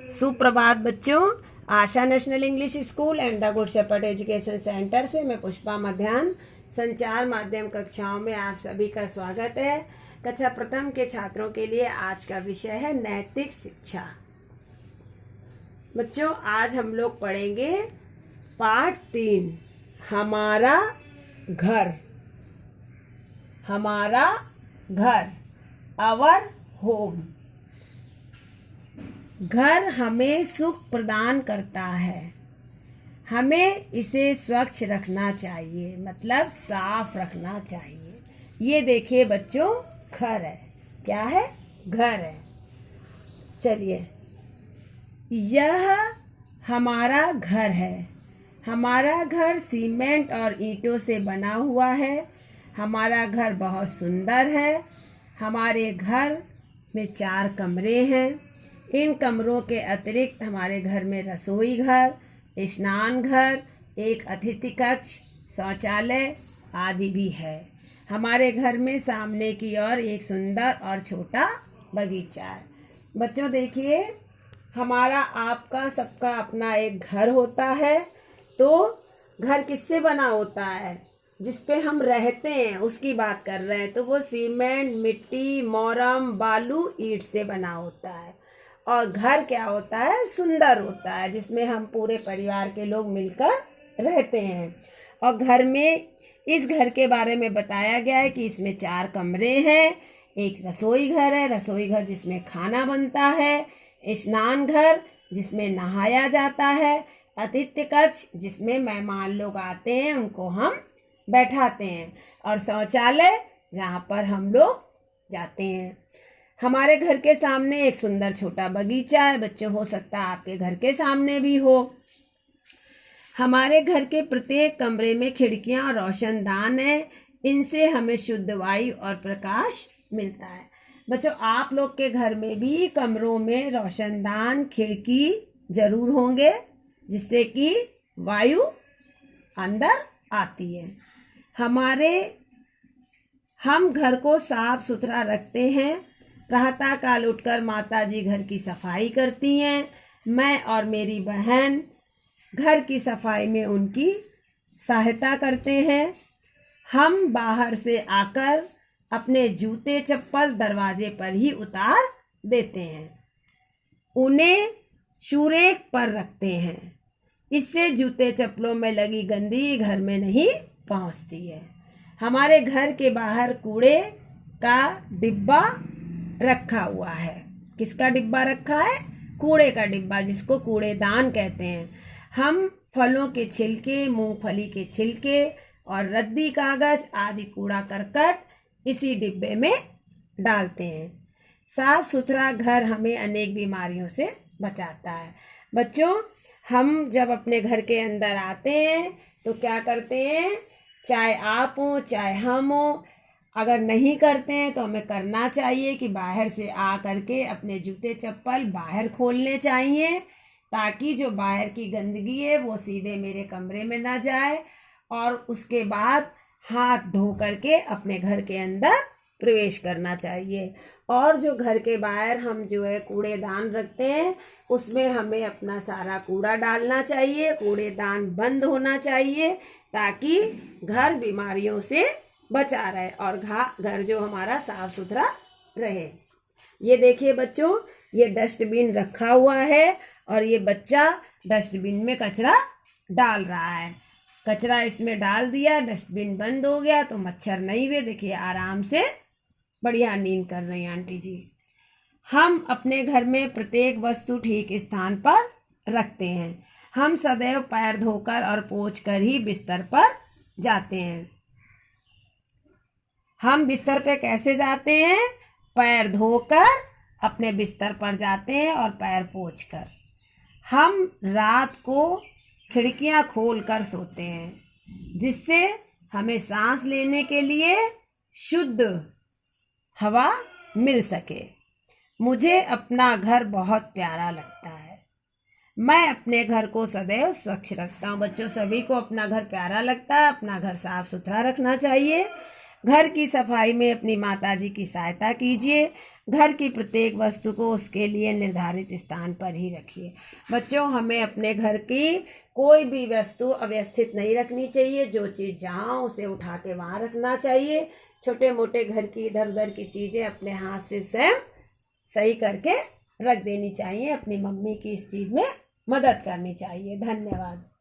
सुप्रभात बच्चों। Asha national English school and the good shepherd education centre से मैं पुष्पा मध्यान्ह संचार माध्यम कक्षाओं में आप सभी का स्वागत है। कक्षा प्रथम के छात्रों के लिए आज का विषय है नैतिक शिक्षा। बच्चों आज हम लोग पढ़ेंगे पाठ 3 हमारा घर। हमारा घर, आवर होम। घर हमें सुख प्रदान करता है, हमें इसे स्वच्छ रखना चाहिए, मतलब साफ रखना चाहिए। ये देखिए बच्चों, घर है। क्या है? घर है। चलिए, यह हमारा घर है। हमारा घर सीमेंट और ईंटों से बना हुआ है। हमारा घर बहुत सुंदर है। हमारे घर में 4 कमरे हैं। इन कमरों के अतिरिक्त हमारे घर में रसोई घर, स्नान घर, एक अतिथि कक्ष, शौचालय आदि भी है। हमारे घर में सामने की ओर एक सुंदर और छोटा बगीचा है। बच्चों देखिए, हमारा आपका सबका अपना एक घर होता है। तो घर किससे बना होता है? जिस पे हम रहते हैं उसकी बात कर रहे हैं। तो वो सीमेंट, मिट्टी, मोरम, बालू, ईंट से बना होता है। और घर क्या होता है? सुंदर होता है, जिसमें हम पूरे परिवार के लोग मिलकर रहते हैं। और घर में, इस घर के बारे में बताया गया है कि इसमें 4 कमरे हैं। एक रसोई घर है, रसोई घर जिसमें खाना बनता है। स्नान घर जिसमें नहाया जाता है। अतिथि कक्ष जिसमें मेहमान लोग आते हैं, उनको हम बैठाते हैं। और शौचालय जहाँ पर हम लोग जाते हैं। हमारे घर के सामने एक सुंदर छोटा बगीचा है। बच्चों, हो सकता है आपके घर के सामने भी हो। हमारे घर के प्रत्येक कमरे में खिड़कियां और रोशनदान है। इनसे हमें शुद्ध वायु और प्रकाश मिलता है। बच्चों, आप लोग के घर में भी कमरों में रोशनदान, खिड़की जरूर होंगे, जिससे कि वायु अंदर आती है। हम घर को साफ सुथरा रखते हैं। प्रातः काल उठकर माता जी घर की सफाई करती हैं। मैं और मेरी बहन घर की सफाई में उनकी सहायता करते हैं। हम बाहर से आकर अपने जूते चप्पल दरवाजे पर ही उतार देते हैं। उन्हें सुरेख पर रखते हैं। इससे जूते चप्पलों में लगी गंदगी घर में नहीं पहुंचती है। हमारे घर के बाहर कूड़े का डिब्बा रखा हुआ है। किसका डिब्बा रखा है? कूड़े का डिब्बा, जिसको कूड़ेदान कहते हैं। हम फलों के छिलके, मूंगफली के छिलके और रद्दी कागज आदि कूड़ा करकट इसी डिब्बे में डालते हैं। साफ सुथरा घर हमें अनेक बीमारियों से बचाता है। बच्चों, हम जब अपने घर के अंदर आते हैं तो क्या करते हैं? चाहे आप हो चाहे हम हो, अगर नहीं करते हैं तो हमें करना चाहिए कि बाहर से आ करके अपने जूते चप्पल बाहर खोलने चाहिए, ताकि जो बाहर की गंदगी है वो सीधे मेरे कमरे में ना जाए। और उसके बाद हाथ धो करके अपने घर के अंदर प्रवेश करना चाहिए। और जो घर के बाहर हम जो है कूड़ेदान रखते हैं, उसमें हमें अपना सारा कूड़ा डालना चाहिए। कूड़ेदान बंद होना चाहिए, ताकि घर बीमारियों से बचा रहे और घर जो हमारा साफ सुथरा रहे। ये देखिए बच्चों, ये डस्टबिन रखा हुआ है और ये बच्चा डस्टबिन में कचरा डाल रहा है। कचरा इसमें डाल दिया, डस्टबिन बंद हो गया तो मच्छर नहीं हुए। देखिए, आराम से बढ़िया नींद कर रही हैं आंटी जी। हम अपने घर में प्रत्येक वस्तु ठीक स्थान पर रखते हैं। हम सदैव पैर धोकर और पोंछ कर ही बिस्तर पर जाते हैं। हम बिस्तर पे कैसे जाते हैं? पैर धोकर अपने बिस्तर पर जाते हैं और पैर पोंछकर। हम रात को खिड़कियां खोलकर सोते हैं, जिससे हमें सांस लेने के लिए शुद्ध हवा मिल सके। मुझे अपना घर बहुत प्यारा लगता है। मैं अपने घर को सदैव स्वच्छ रखता हूँ। बच्चों, सभी को अपना घर प्यारा लगता है। अपना घर साफ सुथरा रखना चाहिए। घर की सफाई में अपनी माताजी की सहायता कीजिए। घर की प्रत्येक वस्तु को उसके लिए निर्धारित स्थान पर ही रखिए। बच्चों, हमें अपने घर की कोई भी वस्तु अव्यवस्थित नहीं रखनी चाहिए। जो चीज़ जहाँ उसे उठा के वहाँ रखना चाहिए। छोटे मोटे घर की इधर उधर की चीज़ें अपने हाथ से स्वयं सही करके रख देनी चाहिए। अपनी मम्मी की इस चीज़ में मदद करनी चाहिए। धन्यवाद।